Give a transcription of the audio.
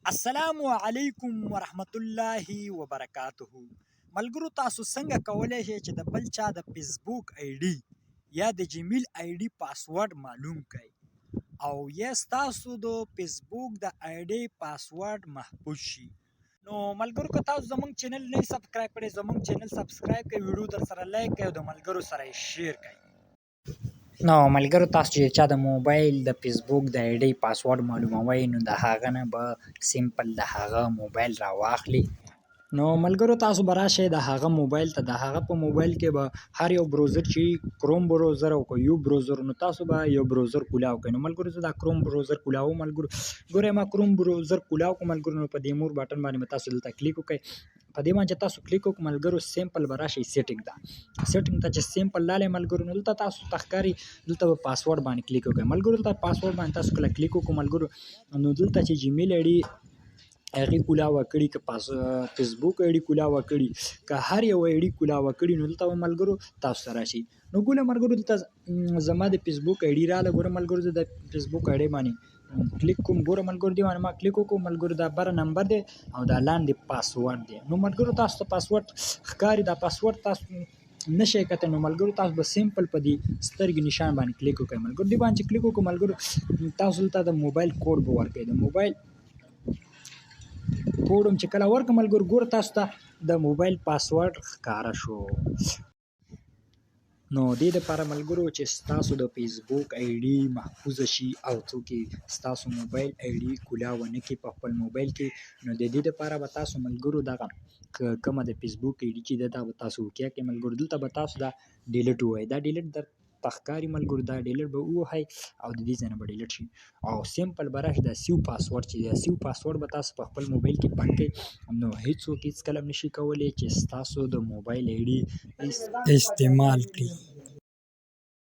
السلام علیکم ورحمت الله وبرکاته. ملګرو تاسو څنګه کولای شئ چې د بل چا د فیسبوک آی ډي یا د جیمیل آی ډي پاسورډ معلوم کړئ او یا تاسو د فیسبوک د آی ډي پاسورډ محفوظ شي؟ نو ملګرو که تاسو زموږ چینل نه سبسکرایب کړئ زموږ چینل سبسکرایب کړئ، ویډیو در سره لایک کړئ او د ملګرو سره یې شیر کړئ. نو ملګرو تاسو چې چا د موبایل د فیسبوک د آی ډي پاسورډ معلوموئ نو د هغه نه به سیمپل د هغه موبایل راواخلي. نو ملګرو تاسو به راشئ د هغه موبایل ته، د هغه په موبایل کې به هر یو بروزر چې کروم بروزر او که یو بروزر، نو تاسو به یو بروزر کولاو کړئ. نو ملګرو زه دا کروم بروزر کولاو. ملګرو ګورئ ما کروم بروزر کولاو کړ ملګرو. نو په دې مور بټن باندې به تاسو دلته کلیک وکړئ. په دې باندې تاسو کلیک وکړئ ملګرو سیمپل به راشئ سیټینګ ته. سیټینګ ته چې سیمپل لاړئ ملګرو نو دلته تاسو ته ښکاري دلته به پاسورډ باندې کلیک وکړئ. ملګرو دلته پاسورډ باندې تاسو کله کلیک وکړو ملګرو نو دلته چې جیمیل آی ډي هغې کولاوه کړي، که فیسبوک آی ډي کولاوه کړي، که هر یو آی ډي کولاوه کړي، نو دلته به ملګرو تاسو ته راشي. نو ګوره ملګرو دلته زما د فیسبوک آی ډي راغله. ګوره ملګرو زه د فیسبوک آی ډي باندې کلیک کوم. ګوره ملګرو دې باندې ما کلیک وکړو ملګرو دا بره نمبر دی او دا لاندې پاسورډ دی. نو ملګرو تاسو ته پاسورډ ښکاري، دا پاسورډ تاسو نشئ کتلی. نو ملګرو تاسو به سیمپل په دې سترګې نشان باندې کلیک وکړئ. ملګرو دې باندې چې کلیک وکړو ملګرو تاسو دلته د موبایل کوډ به ورکړئ. د موبایل کوډ هم چې کله ورکړم ملګرو ګوره تاسو ته د موبایل پاسورډ ښکاره شو. نو دې دپاره ملګرو چې ستاسو د فیسبوک آی ډي محفوظه شي او څوک یې ستاسو موبایل آی ډي کولاوه نه کړي په خپل موبایل کې، نو د دې دپاره به تاسو ملګرو دغه کومه د فیسبوک آی ډي چې ده دا به تاسو وکیا کړئ ملګرو. دلته به تاسو دا ډیلیټ ووایئ. دا ډیلیټ درته ښکاري ملګرو، دا ډیلیټ به ووهئ او د دې ځای نه به ډیلیټ شي او سیمپل به راشي. دا سیو پاسورډ چې دی سیو پاسورډ به تاسو په خپل موبایل کې بند کړئ، نو هیڅوک هیڅکله هم نشي کولی چې ستاسو د موبایل آی ډي استعمال کړي.